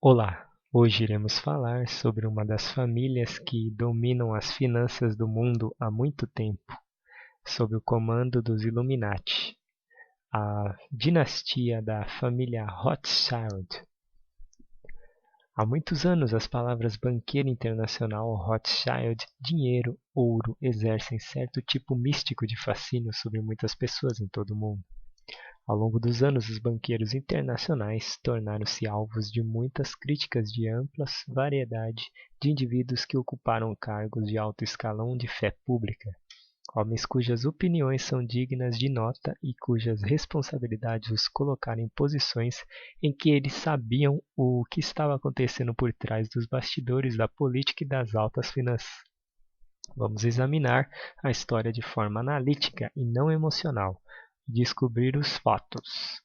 Olá, hoje iremos falar sobre uma das famílias que dominam as finanças do mundo há muito tempo, sob o comando dos Illuminati, a dinastia da família Rothschild. Há muitos anos, as palavras banqueiro internacional, Rothschild, dinheiro, ouro exercem certo tipo místico de fascínio sobre muitas pessoas em todo o mundo. Ao longo dos anos, os banqueiros internacionais tornaram-se alvos de muitas críticas de ampla variedade de indivíduos que ocuparam cargos de alto escalão de fé pública, homens cujas opiniões são dignas de nota e cujas responsabilidades os colocaram em posições em que eles sabiam o que estava acontecendo por trás dos bastidores da política e das altas finanças. Vamos examinar a história de forma analítica e não emocional, descobrir os fatos.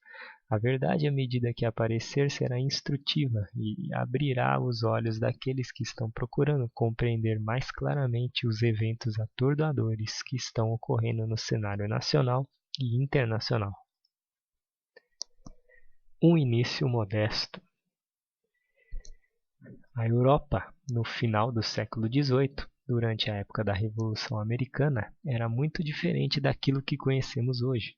A verdade, à medida que aparecer, será instrutiva e abrirá os olhos daqueles que estão procurando compreender mais claramente os eventos atordoadores que estão ocorrendo no cenário nacional e internacional. Um início modesto. A Europa, no final do século XVIII, durante a época da Revolução Americana, era muito diferente daquilo que conhecemos hoje.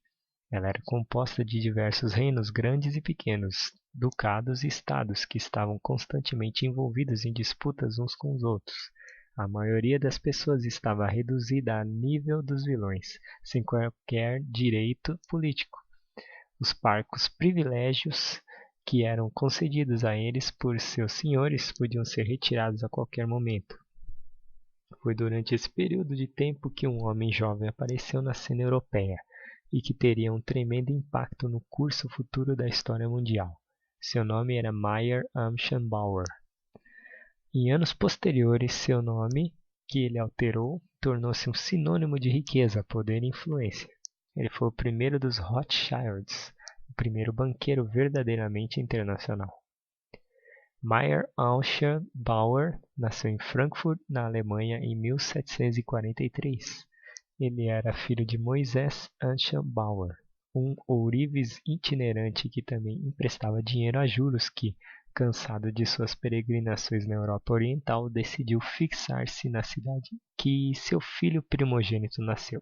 Ela era composta de diversos reinos grandes e pequenos, ducados e estados que estavam constantemente envolvidos em disputas uns com os outros. A maioria das pessoas estava reduzida a nível dos vilões, sem qualquer direito político. Os parcos privilégios que eram concedidos a eles por seus senhores podiam ser retirados a qualquer momento. Foi durante esse período de tempo que um homem jovem apareceu na cena europeia e que teria um tremendo impacto no curso futuro da história mundial. Seu nome era Meyer Amschenbauer. Em anos posteriores, seu nome, que ele alterou, tornou-se um sinônimo de riqueza, poder e influência. Ele foi o primeiro dos Rothschilds, o primeiro banqueiro verdadeiramente internacional. Meyer Amschenbauer nasceu em Frankfurt, na Alemanha, em 1743. Ele era filho de Moisés Amschenbauer, um ourives itinerante que também emprestava dinheiro a juros que, cansado de suas peregrinações na Europa Oriental, decidiu fixar-se na cidade que seu filho primogênito nasceu.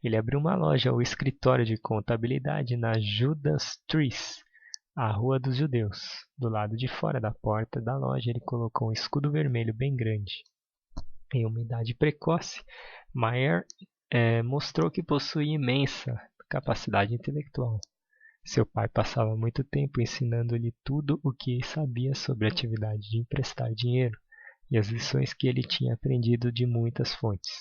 Ele abriu uma loja ou escritório de contabilidade na Judas Street, a Rua dos Judeus. Do lado de fora da porta da loja, ele colocou um escudo vermelho bem grande. Em uma idade precoce, Meyer mostrou que possuía imensa capacidade intelectual. Seu pai passava muito tempo ensinando-lhe tudo o que sabia sobre a atividade de emprestar dinheiro e as lições que ele tinha aprendido de muitas fontes.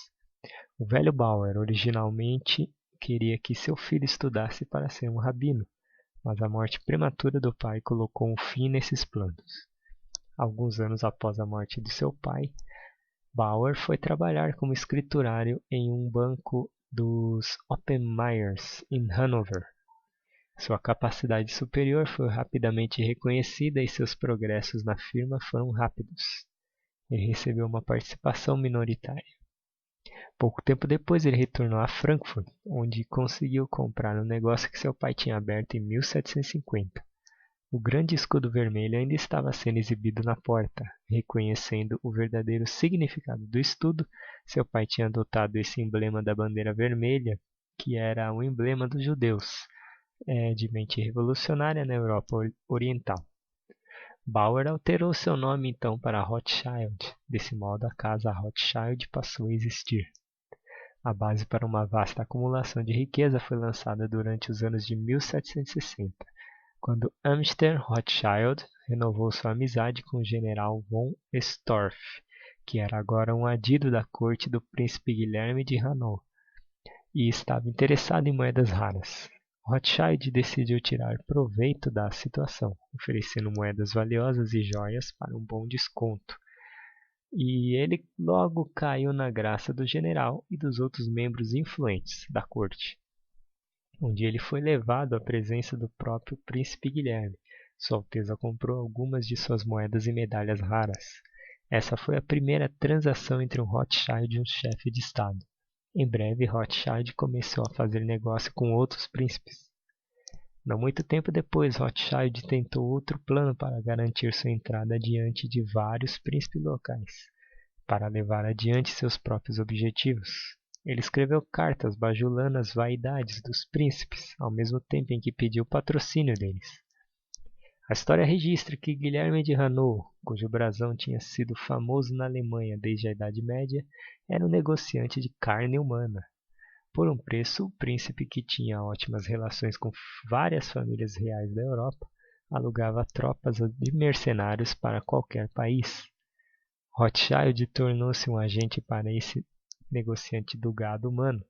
O velho Bauer originalmente queria que seu filho estudasse para ser um rabino, mas a morte prematura do pai colocou um fim nesses planos. Alguns anos após a morte de seu pai, Bauer foi trabalhar como escriturário em um banco dos Oppenheiers, em Hanover. Sua capacidade superior foi rapidamente reconhecida e seus progressos na firma foram rápidos. Ele recebeu uma participação minoritária. Pouco tempo depois, ele retornou a Frankfurt, onde conseguiu comprar um negócio que seu pai tinha aberto em 1750. O grande escudo vermelho ainda estava sendo exibido na porta. Reconhecendo o verdadeiro significado do estudo, seu pai tinha adotado esse emblema da bandeira vermelha, que era o emblema dos judeus, de mente revolucionária na Europa Oriental. Bauer alterou seu nome então para Rothschild. Desse modo, a casa Rothschild passou a existir. A base para uma vasta acumulação de riqueza foi lançada durante os anos de 1760. Quando Amstein Rothschild renovou sua amizade com o general von Storff, que era agora um adido da corte do príncipe Guilherme de Hanovre, e estava interessado em moedas raras. Rothschild decidiu tirar proveito da situação, oferecendo moedas valiosas e joias para um bom desconto. E ele logo caiu na graça do general e dos outros membros influentes da corte. Um dia ele foi levado à presença do próprio príncipe Guilherme. Sua Alteza comprou algumas de suas moedas e medalhas raras. Essa foi a primeira transação entre um Rothschild e um chefe de Estado. Em breve, Rothschild começou a fazer negócio com outros príncipes. Não muito tempo depois, Rothschild tentou outro plano para garantir sua entrada diante de vários príncipes locais, para levar adiante seus próprios objetivos. Ele escreveu cartas bajulando as vaidades dos príncipes, ao mesmo tempo em que pediu patrocínio deles. A história registra que Guilherme de Hainaut, cujo brasão tinha sido famoso na Alemanha desde a Idade Média, era um negociante de carne humana. Por um preço, o príncipe, que tinha ótimas relações com várias famílias reais da Europa, alugava tropas de mercenários para qualquer país. Rothschild tornou-se um agente para esse negociante do gado humano.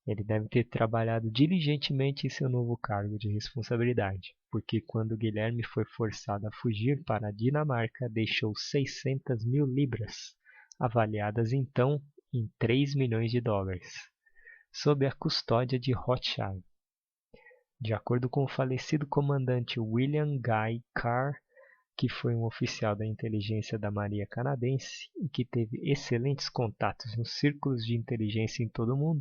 Ele deve ter trabalhado diligentemente em seu novo cargo de responsabilidade, porque quando Guilherme foi forçado a fugir para a Dinamarca, deixou 600 mil libras, avaliadas então em 3 milhões de dólares, sob a custódia de Rothschild. De acordo com o falecido comandante William Guy Carr, que foi um oficial da inteligência da Marinha Canadense e que teve excelentes contatos nos círculos de inteligência em todo o mundo,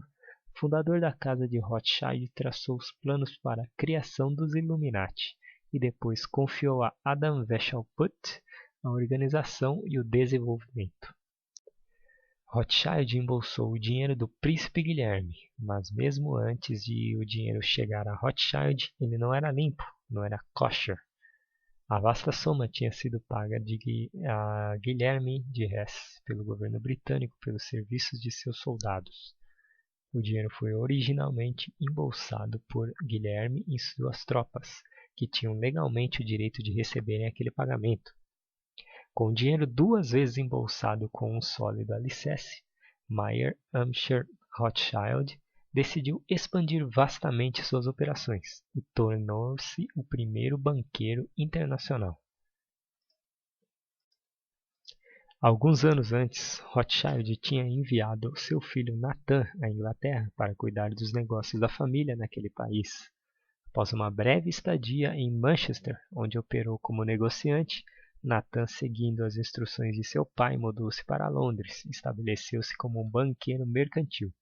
o fundador da casa de Rothschild traçou os planos para a criação dos Illuminati e depois confiou a Adam Weishaupt a organização e o desenvolvimento. Rothschild embolsou o dinheiro do príncipe Guilherme, mas mesmo antes de o dinheiro chegar a Rothschild, ele não era limpo, não era kosher. A vasta soma tinha sido paga a Guilherme de Hesse pelo governo britânico pelos serviços de seus soldados. O dinheiro foi originalmente embolsado por Guilherme e suas tropas, que tinham legalmente o direito de receberem aquele pagamento. Com o dinheiro 2 vezes embolsado com um sólido alicerce, Mayer Amschel Rothschild decidiu expandir vastamente suas operações e tornou-se o primeiro banqueiro internacional. Alguns anos antes, Rothschild tinha enviado seu filho Nathan à Inglaterra para cuidar dos negócios da família naquele país. Após uma breve estadia em Manchester, onde operou como negociante, Nathan, seguindo as instruções de seu pai, mudou-se para Londres e estabeleceu-se como um banqueiro mercantil.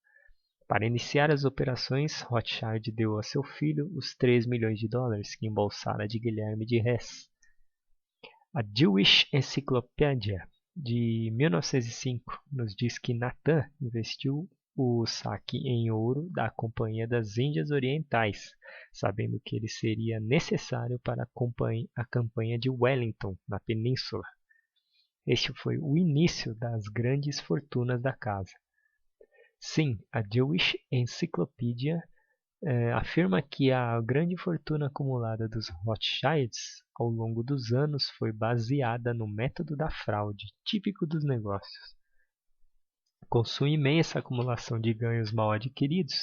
Para iniciar as operações, Rothschild deu a seu filho os 3 milhões de dólares que embolsara de Guilherme de Hesse. A Jewish Encyclopedia de 1905 nos diz que Nathan investiu o saque em ouro da Companhia das Índias Orientais, sabendo que ele seria necessário para a campanha de Wellington, na Península. Este foi o início das grandes fortunas da casa. Sim, a Jewish Encyclopedia afirma que a grande fortuna acumulada dos Rothschilds ao longo dos anos foi baseada no método da fraude, típico dos negócios. Com sua imensa acumulação de ganhos mal adquiridos,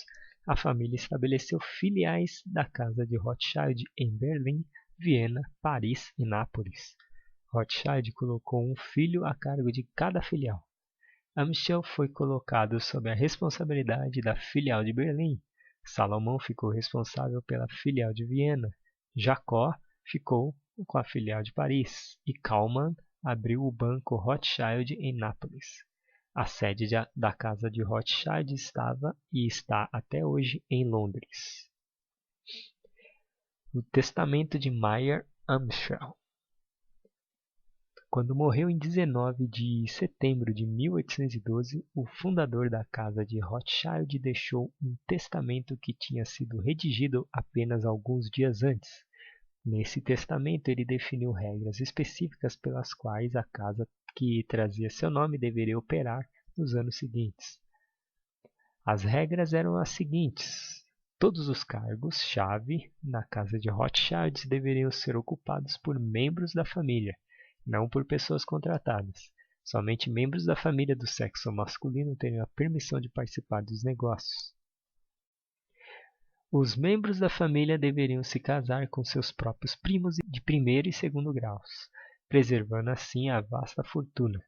a família estabeleceu filiais da casa de Rothschild em Berlim, Viena, Paris e Nápoles. Rothschild colocou um filho a cargo de cada filial. Amschel foi colocado sob a responsabilidade da filial de Berlim. Salomão ficou responsável pela filial de Viena. Jacó ficou com a filial de Paris. E Kaumann abriu o banco Rothschild em Nápoles. A sede da casa de Rothschild estava e está até hoje em Londres. O testamento de Mayer Amschel. Quando morreu em 19 de setembro de 1812, o fundador da casa de Rothschild deixou um testamento que tinha sido redigido apenas alguns dias antes. Nesse testamento, ele definiu regras específicas pelas quais a casa que trazia seu nome deveria operar nos anos seguintes. As regras eram as seguintes: todos os cargos-chave na casa de Rothschild deveriam ser ocupados por membros da família, não por pessoas contratadas. Somente membros da família do sexo masculino teriam a permissão de participar dos negócios. Os membros da família deveriam se casar com seus próprios primos de primeiro e segundo graus, preservando assim a vasta fortuna.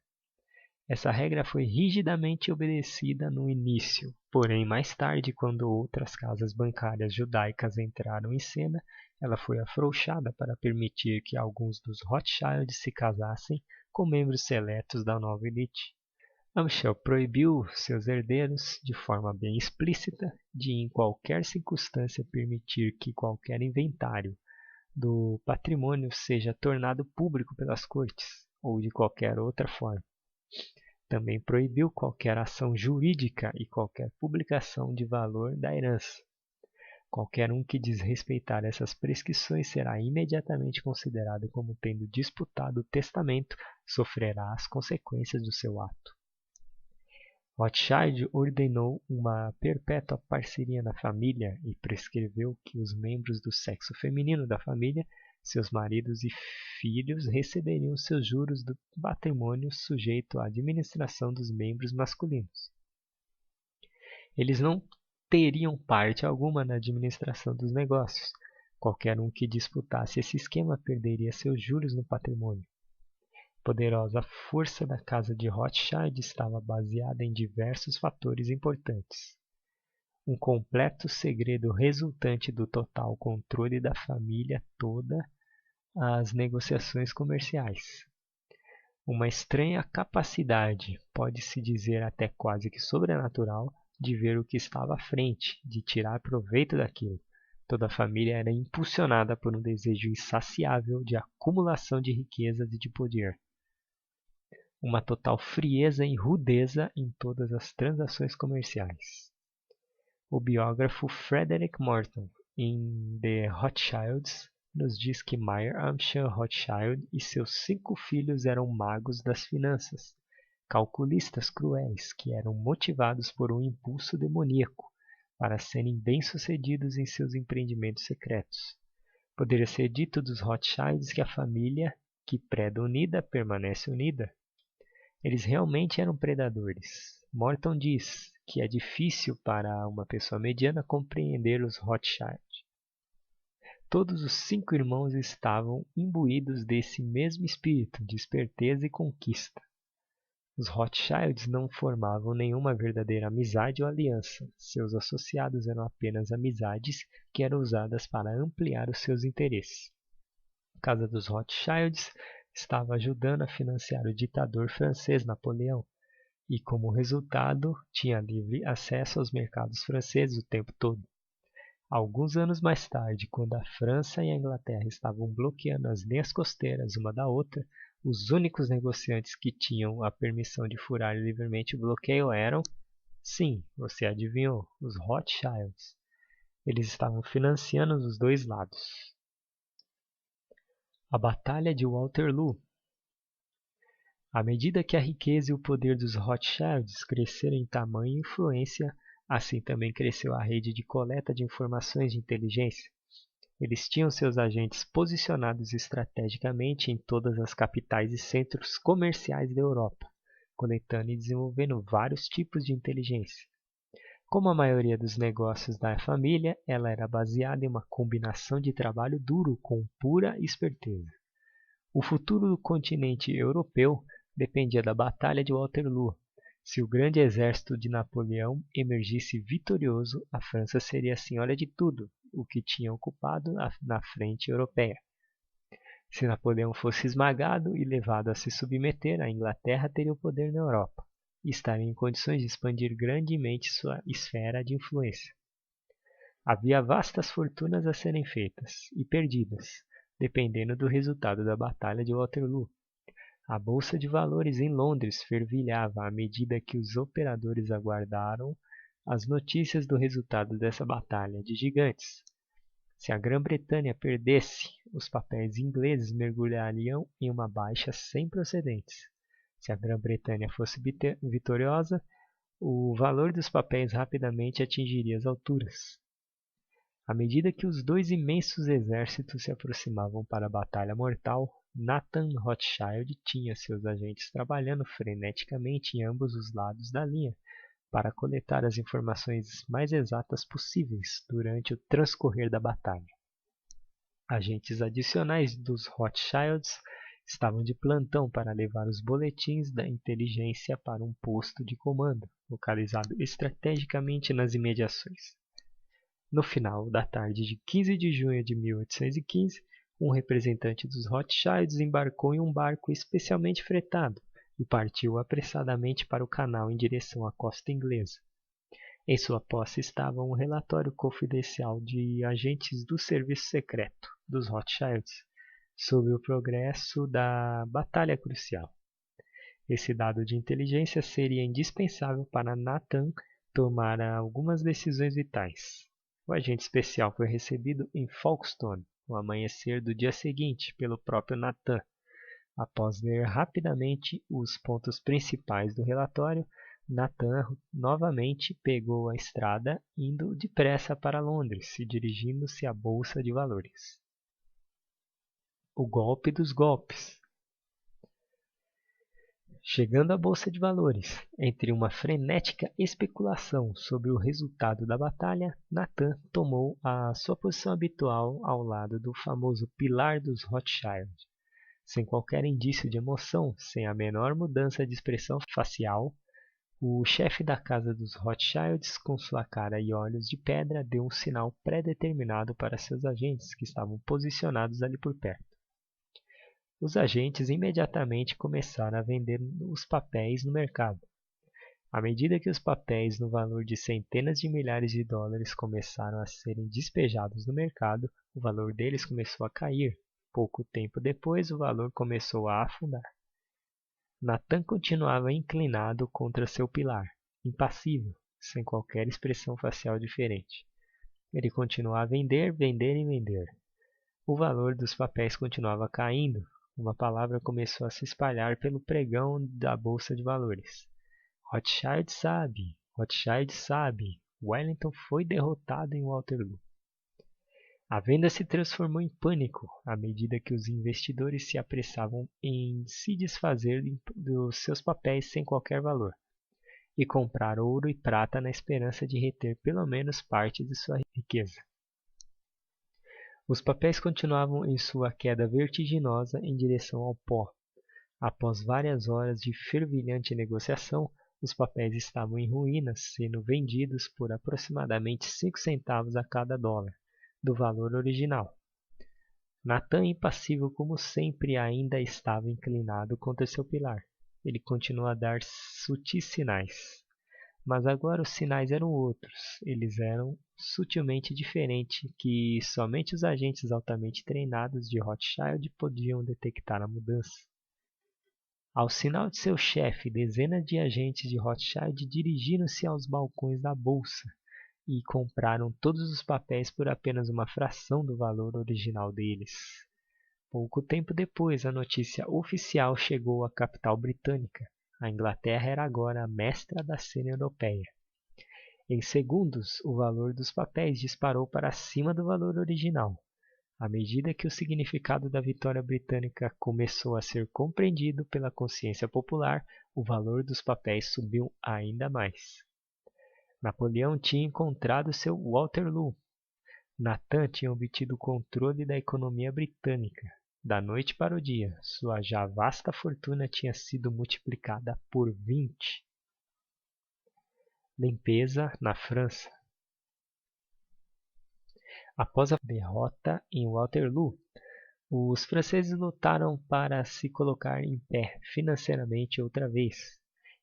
Essa regra foi rigidamente obedecida no início, porém mais tarde, quando outras casas bancárias judaicas entraram em cena, ela foi afrouxada para permitir que alguns dos Rothschild se casassem com membros seletos da nova elite. Amschel proibiu seus herdeiros, de forma bem explícita, de em qualquer circunstância permitir que qualquer inventário do patrimônio seja tornado público pelas cortes, ou de qualquer outra forma. Também proibiu qualquer ação jurídica e qualquer publicação de valor da herança. Qualquer um que desrespeitar essas prescrições será imediatamente considerado como tendo disputado o testamento, sofrerá as consequências do seu ato. Rothschild ordenou uma perpétua parceria na família e prescreveu que os membros do sexo feminino da família, seus maridos e filhos, receberiam seus juros do patrimônio sujeito à administração dos membros masculinos. Eles não teriam parte alguma na administração dos negócios. Qualquer um que disputasse esse esquema perderia seus juros no patrimônio. A poderosa força da casa de Rothschild estava baseada em diversos fatores importantes. Um completo segredo resultante do total controle da família toda às negociações comerciais. Uma estranha capacidade, pode-se dizer até quase que sobrenatural, de ver o que estava à frente, de tirar proveito daquilo. Toda a família era impulsionada por um desejo insaciável de acumulação de riquezas e de poder. Uma total frieza e rudeza em todas as transações comerciais. O biógrafo Frederick Morton, em The Rothschilds, nos diz que Mayer Amschel Rothschild e seus 5 filhos eram magos das finanças, calculistas cruéis que eram motivados por um impulso demoníaco para serem bem-sucedidos em seus empreendimentos secretos. Poderia ser dito dos Rothschilds que a família, que preda unida, permanece unida. Eles realmente eram predadores. Morton diz que é difícil para uma pessoa mediana compreender os Rothschild. Todos os 5 irmãos estavam imbuídos desse mesmo espírito de esperteza e conquista. Os Rothschilds não formavam nenhuma verdadeira amizade ou aliança. Seus associados eram apenas amizades que eram usadas para ampliar os seus interesses. A casa dos Rothschilds estava ajudando a financiar o ditador francês Napoleão e, como resultado, tinha livre acesso aos mercados franceses o tempo todo. Alguns anos mais tarde, quando a França e a Inglaterra estavam bloqueando as linhas costeiras uma da outra, os únicos negociantes que tinham a permissão de furar livremente o bloqueio eram, sim, você adivinhou, os Rothschilds. Eles estavam financiando os dois lados. A Batalha de Waterloo. À medida que a riqueza e o poder dos Rothschilds cresceram em tamanho e influência, assim também cresceu a rede de coleta de informações de inteligência. Eles tinham seus agentes posicionados estrategicamente em todas as capitais e centros comerciais da Europa, coletando e desenvolvendo vários tipos de inteligência. Como a maioria dos negócios da família, ela era baseada em uma combinação de trabalho duro com pura esperteza. O futuro do continente europeu dependia da Batalha de Waterloo. Se o grande exército de Napoleão emergisse vitorioso, a França seria a senhora de tudo o que tinha ocupado na frente europeia. Se Napoleão fosse esmagado e levado a se submeter, a Inglaterra teria o poder na Europa e estaria em condições de expandir grandemente sua esfera de influência. Havia vastas fortunas a serem feitas e perdidas, dependendo do resultado da Batalha de Waterloo. A bolsa de valores em Londres fervilhava à medida que os operadores aguardaram as notícias do resultado dessa batalha de gigantes. Se a Grã-Bretanha perdesse, os papéis ingleses mergulhariam em uma baixa sem precedentes. Se a Grã-Bretanha fosse vitoriosa, o valor dos papéis rapidamente atingiria as alturas. À medida que os dois imensos exércitos se aproximavam para a batalha mortal, Nathan Rothschild tinha seus agentes trabalhando freneticamente em ambos os lados da linha para coletar as informações mais exatas possíveis durante o transcorrer da batalha. Agentes adicionais dos Rothschilds estavam de plantão para levar os boletins da inteligência para um posto de comando, localizado estrategicamente nas imediações. No final da tarde de 15 de junho de 1815, um representante dos Rothschilds embarcou em um barco especialmente fretado, e partiu apressadamente para o canal em direção à costa inglesa. Em sua posse estava um relatório confidencial de agentes do serviço secreto dos Rothschilds sobre o progresso da batalha crucial. Esse dado de inteligência seria indispensável para Nathan tomar algumas decisões vitais. O agente especial foi recebido em Folkestone no amanhecer do dia seguinte pelo próprio Nathan. Após ler rapidamente os pontos principais do relatório, Nathan novamente pegou a estrada, indo depressa para Londres e dirigindo-se à Bolsa de Valores. O golpe dos golpes. Chegando à Bolsa de Valores, entre uma frenética especulação sobre o resultado da batalha, Nathan tomou a sua posição habitual ao lado do famoso pilar dos Rothschild. Sem qualquer indício de emoção, sem a menor mudança de expressão facial, o chefe da casa dos Rothschilds, com sua cara e olhos de pedra, deu um sinal pré-determinado para seus agentes que estavam posicionados ali por perto. Os agentes imediatamente começaram a vender os papéis no mercado. À medida que os papéis no valor de centenas de milhares de dólares começaram a serem despejados no mercado, o valor deles começou a cair. Pouco tempo depois, o valor começou a afundar. Nathan continuava inclinado contra seu pilar, impassível, sem qualquer expressão facial diferente. Ele continuava a vender, vender e vender. O valor dos papéis continuava caindo. Uma palavra começou a se espalhar pelo pregão da Bolsa de Valores. Rothschild sabe, Wellington foi derrotado em Waterloo. A venda se transformou em pânico à medida que os investidores se apressavam em se desfazer dos seus papéis sem qualquer valor e comprar ouro e prata na esperança de reter pelo menos parte de sua riqueza. Os papéis continuavam em sua queda vertiginosa em direção ao pó. Após várias horas de fervilhante negociação, os papéis estavam em ruínas, sendo vendidos por aproximadamente 5 centavos a cada dólar do valor original. Nathan, impassível como sempre, ainda estava inclinado contra seu pilar. Ele continuou a dar sutis sinais. Mas agora os sinais eram outros. Eles eram sutilmente diferentes, que somente os agentes altamente treinados de Rothschild podiam detectar a mudança. Ao sinal de seu chefe, dezenas de agentes de Rothschild dirigiram-se aos balcões da bolsa e compraram todos os papéis por apenas uma fração do valor original deles. Pouco tempo depois, a notícia oficial chegou à capital britânica. A Inglaterra era agora a mestra da cena europeia. Em segundos, o valor dos papéis disparou para cima do valor original. À medida que o significado da vitória britânica começou a ser compreendido pela consciência popular, o valor dos papéis subiu ainda mais. Napoleão tinha encontrado seu Waterloo. Nathan tinha obtido o controle da economia britânica. Da noite para o dia, sua já vasta fortuna tinha sido multiplicada por 20. Limpeza na França. Após a derrota em Waterloo, os franceses lutaram para se colocar em pé financeiramente outra vez.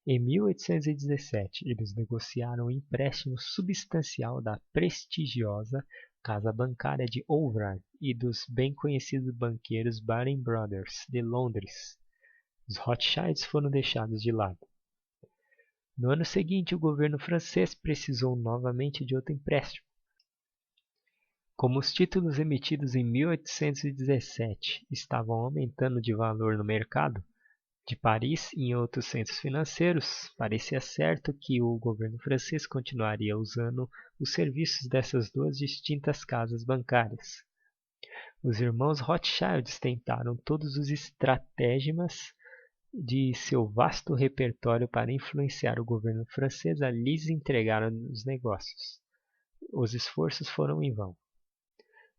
Em 1817, eles negociaram um empréstimo substancial da prestigiosa casa bancária de Overard e dos bem conhecidos banqueiros Baring Brothers, de Londres. Os Rothschilds foram deixados de lado. No ano seguinte, o governo francês precisou novamente de outro empréstimo. Como os títulos emitidos em 1817 estavam aumentando de valor no mercado de Paris e em outros centros financeiros, parecia certo que o governo francês continuaria usando os serviços dessas duas distintas casas bancárias. Os irmãos Rothschild tentaram todos os estratagemas de seu vasto repertório para influenciar o governo francês a lhes entregar os negócios. Os esforços foram em vão.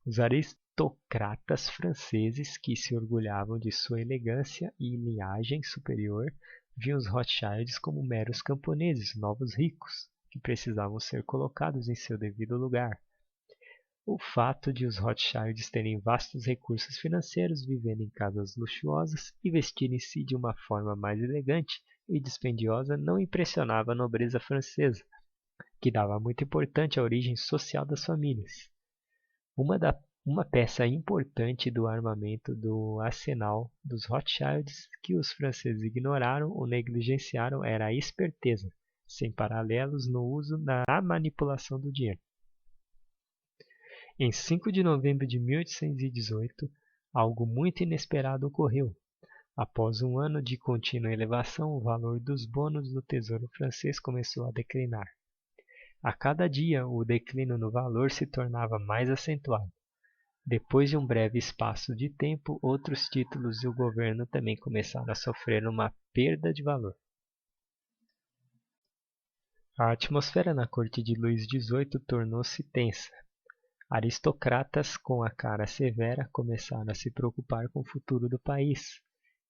Os aristocratas franceses, que se orgulhavam de sua elegância e linhagem superior, viam os Rothschilds como meros camponeses, novos ricos, que precisavam ser colocados em seu devido lugar. O fato de os Rothschilds terem vastos recursos financeiros, vivendo em casas luxuosas e vestirem-se de uma forma mais elegante e dispendiosa não impressionava a nobreza francesa, que dava muito importante à origem social das famílias. Uma peça importante do armamento do arsenal dos Rothschilds que os franceses ignoraram ou negligenciaram era a esperteza, sem paralelos no uso na manipulação do dinheiro. Em 5 de novembro de 1818, algo muito inesperado ocorreu. Após um ano de contínua elevação, o valor dos bônus do Tesouro francês começou a declinar. A cada dia, o declínio no valor se tornava mais acentuado. Depois de um breve espaço de tempo, outros títulos do governo também começaram a sofrer uma perda de valor. A atmosfera na corte de Luís XVIII tornou-se tensa. Aristocratas com a cara severa começaram a se preocupar com o futuro do país.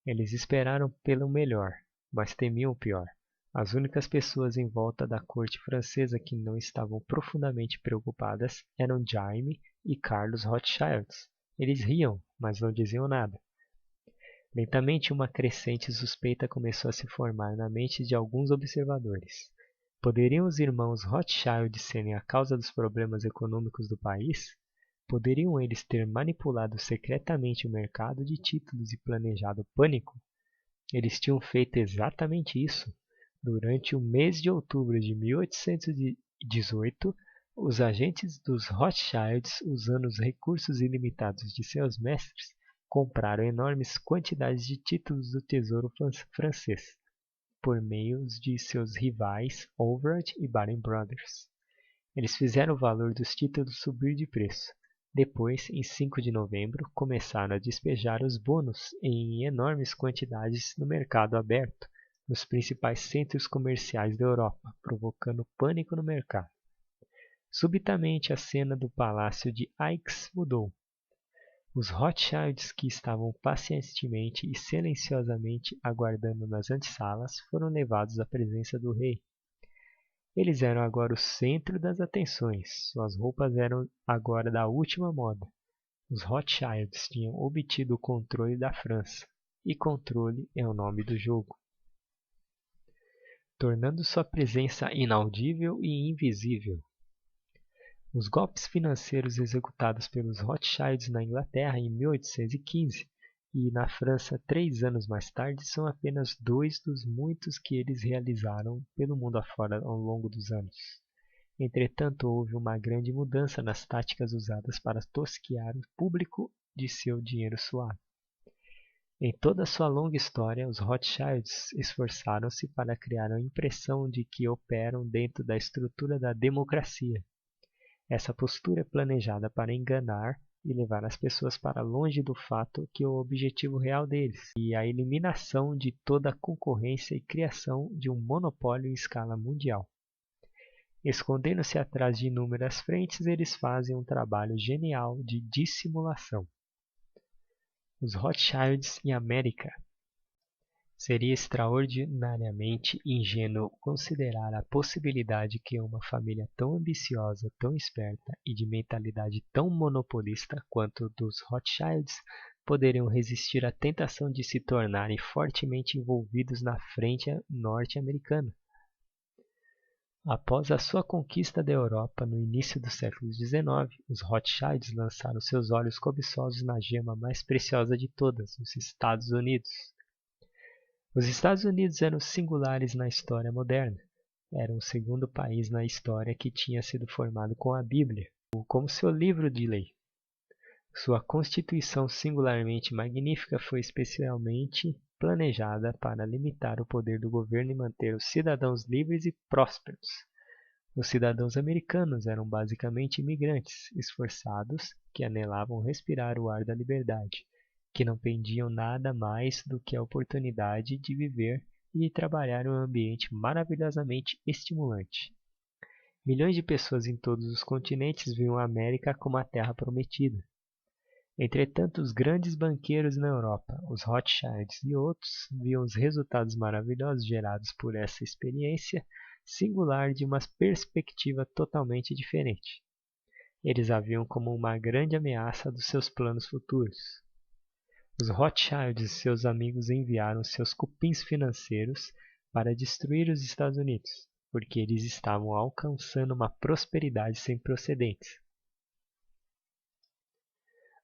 Eles esperaram pelo melhor, mas temiam o pior. As únicas pessoas em volta da corte francesa que não estavam profundamente preocupadas eram Jaime e Carlos Rothschild. Eles riam, mas não diziam nada. Lentamente, uma crescente suspeita começou a se formar na mente de alguns observadores. Poderiam os irmãos Rothschild serem a causa dos problemas econômicos do país? Poderiam eles ter manipulado secretamente o mercado de títulos e planejado o pânico? Eles tinham feito exatamente isso. Durante o mês de outubro de 1818, os agentes dos Rothschilds, usando os recursos ilimitados de seus mestres, compraram enormes quantidades de títulos do Tesouro francês, por meio de seus rivais Overard e Baring Brothers. Eles fizeram o valor dos títulos subir de preço. Depois, em 5 de novembro, começaram a despejar os bônus em enormes quantidades no mercado aberto, nos principais centros comerciais da Europa, provocando pânico no mercado. Subitamente, a cena do palácio de Aix mudou. Os Rothschilds, que estavam pacientemente e silenciosamente aguardando nas antessalas, foram levados à presença do rei. Eles eram agora o centro das atenções. Suas roupas eram agora da última moda. Os Rothschilds tinham obtido o controle da França, e controle é o nome do jogo, tornando sua presença inaudível e invisível. Os golpes financeiros executados pelos Rothschilds na Inglaterra em 1815 e na França 3 anos mais tarde são apenas 2 dos muitos que eles realizaram pelo mundo afora ao longo dos anos. Entretanto, houve uma grande mudança nas táticas usadas para tosquear o público de seu dinheiro suado. Em toda a sua longa história, os Rothschilds esforçaram-se para criar a impressão de que operam dentro da estrutura da democracia. Essa postura é planejada para enganar e levar as pessoas para longe do fato que é o objetivo real deles, e a eliminação de toda a concorrência e criação de um monopólio em escala mundial. Escondendo-se atrás de inúmeras frentes, eles fazem um trabalho genial de dissimulação. Os Rothschilds em América. Seria extraordinariamente ingênuo considerar a possibilidade que uma família tão ambiciosa, tão esperta e de mentalidade tão monopolista quanto dos Rothschilds poderiam resistir à tentação de se tornarem fortemente envolvidos na frente norte-americana. Após a sua conquista da Europa no início do século XIX, os Rothschilds lançaram seus olhos cobiçosos na gema mais preciosa de todas, os Estados Unidos. Os Estados Unidos eram singulares na história moderna. Eram o segundo país na história que tinha sido formado com a Bíblia, como seu livro de lei. Sua constituição singularmente magnífica foi especialmente planejada para limitar o poder do governo e manter os cidadãos livres e prósperos. Os cidadãos americanos eram basicamente imigrantes, esforçados, que anelavam respirar o ar da liberdade, que não pendiam nada mais do que a oportunidade de viver e de trabalhar em um ambiente maravilhosamente estimulante. Milhões de pessoas em todos os continentes viam a América como a terra prometida. Entretanto, os grandes banqueiros na Europa, os Rothschilds e outros, viam os resultados maravilhosos gerados por essa experiência singular de uma perspectiva totalmente diferente. Eles a viam como uma grande ameaça dos seus planos futuros. Os Rothschilds e seus amigos enviaram seus cupins financeiros para destruir os Estados Unidos, porque eles estavam alcançando uma prosperidade sem precedentes.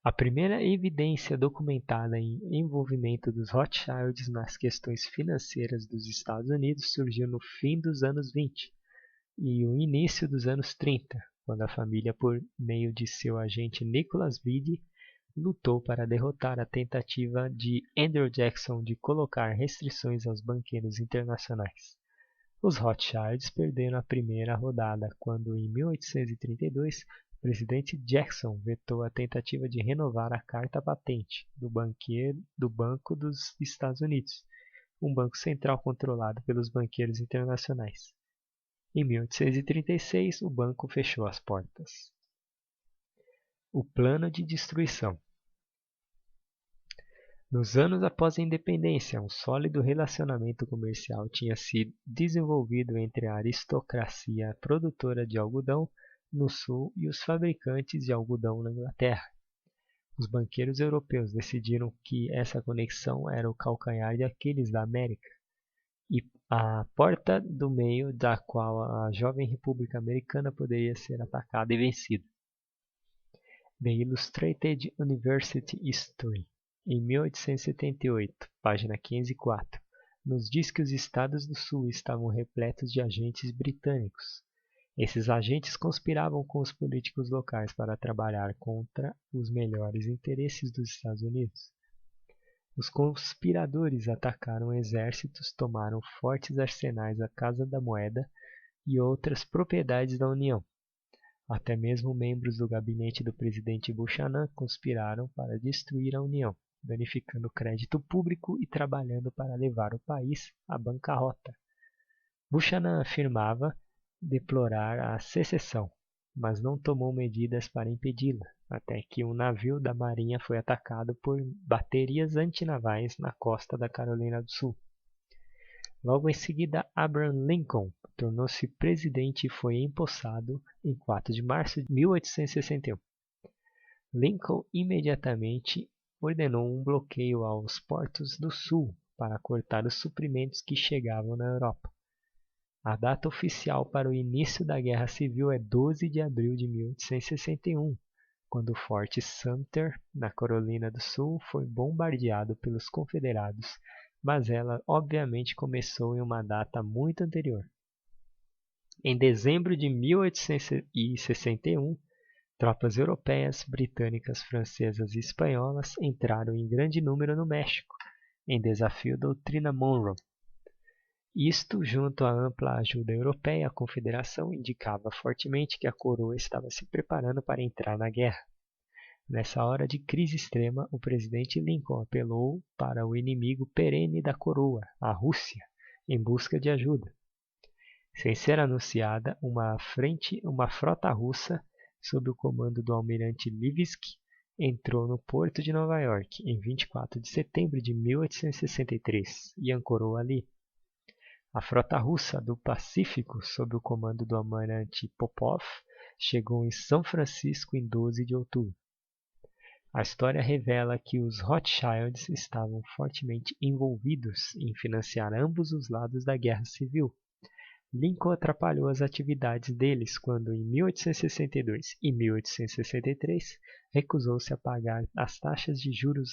A primeira evidência documentada em envolvimento dos Rothschilds nas questões financeiras dos Estados Unidos surgiu no fim dos anos 20 e o início dos anos 30, quando a família, por meio de seu agente Nicholas Bede, lutou para derrotar a tentativa de Andrew Jackson de colocar restrições aos banqueiros internacionais. Os Rothschilds perderam a primeira rodada quando, em 1832, o presidente Jackson vetou a tentativa de renovar a carta patente do Banco dos Estados Unidos, um banco central controlado pelos banqueiros internacionais. Em 1836, o banco fechou as portas. O plano de destruição. Nos anos após a independência, um sólido relacionamento comercial tinha sido desenvolvido entre a aristocracia produtora de algodão no sul e os fabricantes de algodão na Inglaterra. Os banqueiros europeus decidiram que essa conexão era o calcanhar de Aquiles da América e a porta do meio da qual a jovem República Americana poderia ser atacada e vencida. The Illustrated University History, em 1878, página 504, nos diz que os estados do sul estavam repletos de agentes britânicos. Esses agentes conspiravam com os políticos locais para trabalhar contra os melhores interesses dos Estados Unidos. Os conspiradores atacaram exércitos, tomaram fortes arsenais à Casa da Moeda e outras propriedades da União. Até mesmo membros do gabinete do presidente Buchanan conspiraram para destruir a União, danificando o crédito público e trabalhando para levar o país à bancarrota. Buchanan afirmava deplorar a secessão, mas não tomou medidas para impedi-la, até que um navio da Marinha foi atacado por baterias antinavais na costa da Carolina do Sul. Logo em seguida, Abraham Lincoln tornou-se presidente e foi empossado em 4 de março de 1861. Lincoln imediatamente ordenou um bloqueio aos portos do Sul para cortar os suprimentos que chegavam na Europa. A data oficial para o início da Guerra Civil é 12 de abril de 1861, quando o Forte Sumter, na Carolina do Sul, foi bombardeado pelos Confederados, mas ela obviamente começou em uma data muito anterior. Em dezembro de 1861, tropas europeias, britânicas, francesas e espanholas entraram em grande número no México, em desafio à doutrina Monroe. Isto, junto à ampla ajuda europeia, a Confederação indicava fortemente que a coroa estava se preparando para entrar na guerra. Nessa hora de crise extrema, o presidente Lincoln apelou para o inimigo perene da coroa, a Rússia, em busca de ajuda. Sem ser anunciada, uma frota russa, sob o comando do almirante Levitsky, entrou no porto de Nova York em 24 de setembro de 1863 e ancorou ali. A frota russa do Pacífico, sob o comando do almirante Popov, chegou em São Francisco em 12 de outubro. A história revela que os Rothschilds estavam fortemente envolvidos em financiar ambos os lados da Guerra Civil. Lincoln atrapalhou as atividades deles quando, em 1862 e 1863, recusou-se a pagar as taxas de juros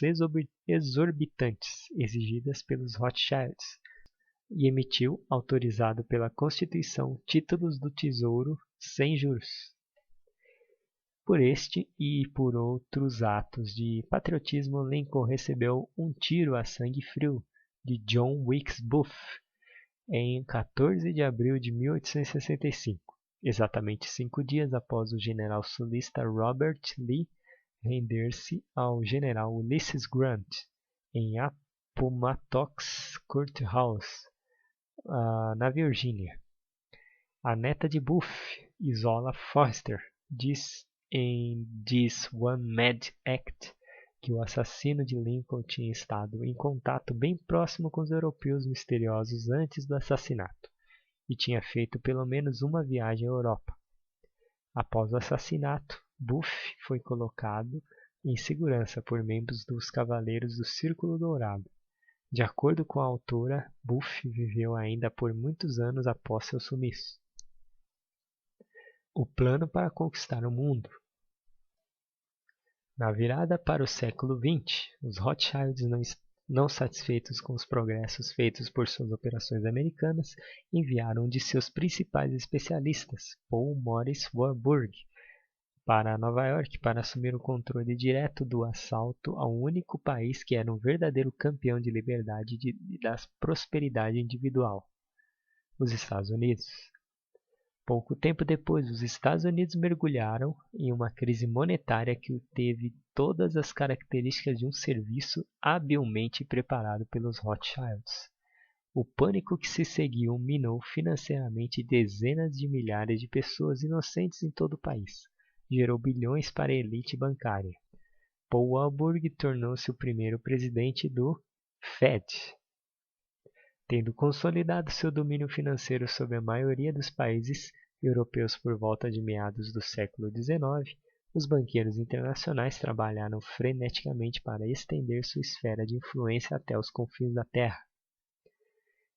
exorbitantes exigidas pelos Rothschilds e emitiu, autorizado pela Constituição, títulos do Tesouro sem juros. Por este e por outros atos de patriotismo, Lincoln recebeu um tiro a sangue frio de John Wilkes Booth em 14 de abril de 1865, exatamente 5 dias após o general sulista Robert Lee render-se ao general Ulysses Grant em Appomattox Courthouse, na Virgínia. A neta de Booth, Isola Foster, diz em This One Mad Act que o assassino de Lincoln tinha estado em contato bem próximo com os europeus misteriosos antes do assassinato e tinha feito pelo menos uma viagem à Europa. Após o assassinato, Buff foi colocado em segurança por membros dos Cavaleiros do Círculo Dourado. De acordo com a autora, Buff viveu ainda por muitos anos após seu sumiço. O plano para conquistar o mundo. Na virada para o século XX, os Rothschilds, não satisfeitos com os progressos feitos por suas operações americanas, enviaram um de seus principais especialistas, Paul Morris Warburg, para Nova York para assumir o controle direto do assalto ao único país que era um verdadeiro campeão de liberdade e da prosperidade individual, os Estados Unidos. Pouco tempo depois, os Estados Unidos mergulharam em uma crise monetária que teve todas as características de um serviço habilmente preparado pelos Rothschilds. O pânico que se seguiu minou financeiramente dezenas de milhares de pessoas inocentes em todo o país. Gerou bilhões para a elite bancária. Paul Warburg tornou-se o primeiro presidente do Fed. Tendo consolidado seu domínio financeiro sobre a maioria dos países europeus por volta de meados do século XIX, os banqueiros internacionais trabalharam freneticamente para estender sua esfera de influência até os confins da Terra.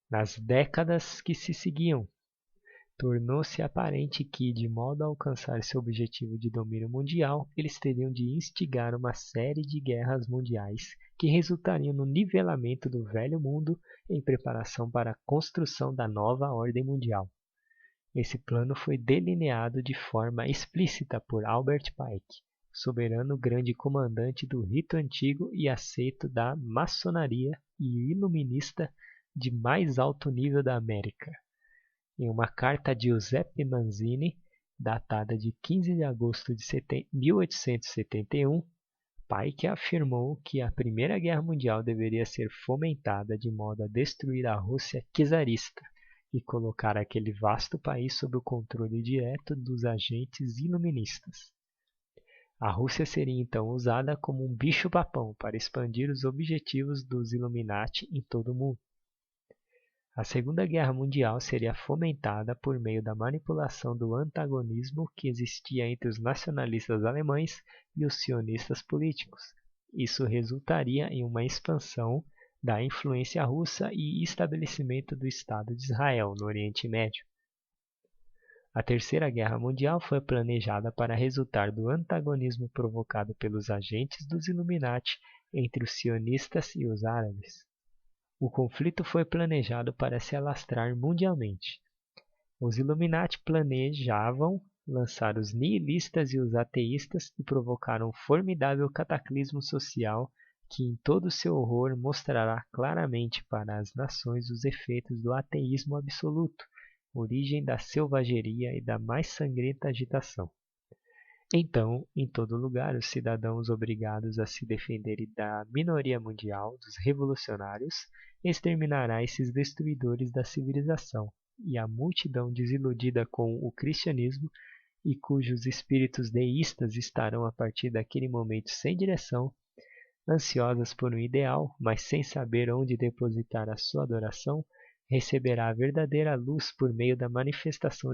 Nas décadas que se seguiam, tornou-se aparente que, de modo a alcançar seu objetivo de domínio mundial, eles teriam de instigar uma série de guerras mundiais que resultariam no nivelamento do velho mundo em preparação para a construção da nova ordem mundial. Esse plano foi delineado de forma explícita por Albert Pike, soberano grande comandante do rito antigo e aceito da maçonaria e iluminista de mais alto nível da América. Em uma carta de Giuseppe Mazzini, datada de 15 de agosto de 1871, Pike afirmou que a Primeira Guerra Mundial deveria ser fomentada de modo a destruir a Rússia czarista e colocar aquele vasto país sob o controle direto dos agentes iluministas. A Rússia seria então usada como um bicho-papão para expandir os objetivos dos Illuminati em todo o mundo. A Segunda Guerra Mundial seria fomentada por meio da manipulação do antagonismo que existia entre os nacionalistas alemães e os sionistas políticos. Isso resultaria em uma expansão da influência russa e estabelecimento do Estado de Israel no Oriente Médio. A Terceira Guerra Mundial foi planejada para resultar do antagonismo provocado pelos agentes dos Illuminati entre os sionistas e os árabes. O conflito foi planejado para se alastrar mundialmente. Os Illuminati planejavam lançar os nihilistas e os ateístas e provocaram um formidável cataclismo social que em todo seu horror mostrará claramente para as nações os efeitos do ateísmo absoluto, origem da selvageria e da mais sangrenta agitação. Então, em todo lugar, os cidadãos obrigados a se defenderem da minoria mundial, dos revolucionários, exterminará esses destruidores da civilização, e a multidão desiludida com o cristianismo e cujos espíritos deístas estarão a partir daquele momento sem direção, ansiosas por um ideal, mas sem saber onde depositar a sua adoração, receberá a verdadeira luz por meio da manifestação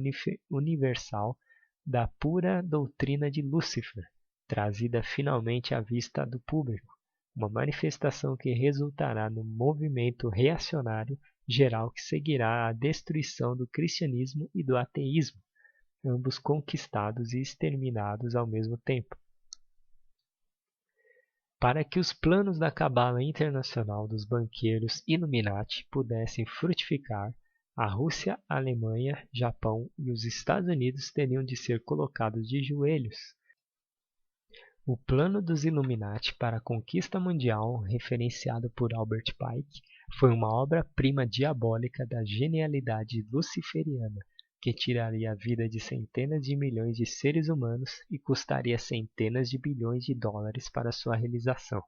universal da pura doutrina de Lúcifer, trazida finalmente à vista do público, uma manifestação que resultará no movimento reacionário geral que seguirá a destruição do cristianismo e do ateísmo, ambos conquistados e exterminados ao mesmo tempo. Para que os planos da cabala internacional dos banqueiros Illuminati pudessem frutificar, a Rússia, a Alemanha, Japão e os Estados Unidos teriam de ser colocados de joelhos. O plano dos Illuminati para a conquista mundial, referenciado por Albert Pike, foi uma obra-prima diabólica da genialidade luciferiana, que tiraria a vida de centenas de milhões de seres humanos e custaria centenas de bilhões de dólares para sua realização.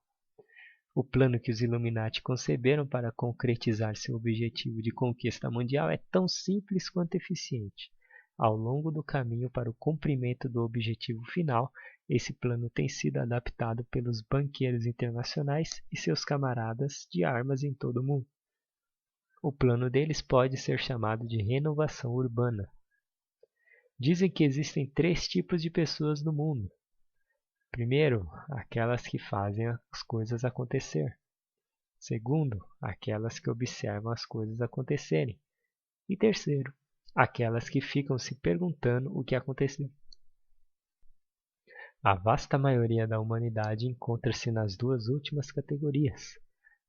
O plano que os Illuminati conceberam para concretizar seu objetivo de conquista mundial é tão simples quanto eficiente. Ao longo do caminho para o cumprimento do objetivo final, esse plano tem sido adaptado pelos banqueiros internacionais e seus camaradas de armas em todo o mundo. O plano deles pode ser chamado de renovação urbana. Dizem que existem 3 tipos de pessoas no mundo: Primeiro, aquelas que fazem as coisas acontecer. Segundo, aquelas que observam as coisas acontecerem. E terceiro, aquelas que ficam se perguntando o que aconteceu. A vasta maioria da humanidade encontra-se nas duas últimas categorias.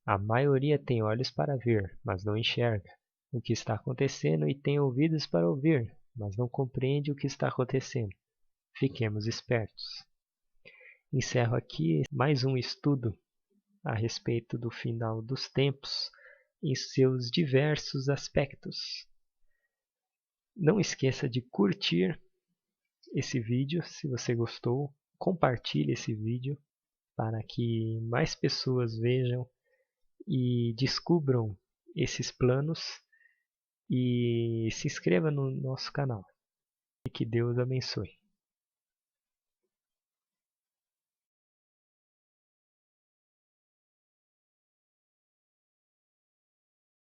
A maioria tem olhos para ver, mas não enxerga o que está acontecendo, e tem ouvidos para ouvir, mas não compreende o que está acontecendo. Fiquemos espertos. Encerro aqui mais um estudo a respeito do final dos tempos em seus diversos aspectos. Não esqueça de curtir esse vídeo se você gostou. Compartilhe esse vídeo para que mais pessoas vejam e descubram esses planos, e se inscreva no nosso canal. E que Deus abençoe.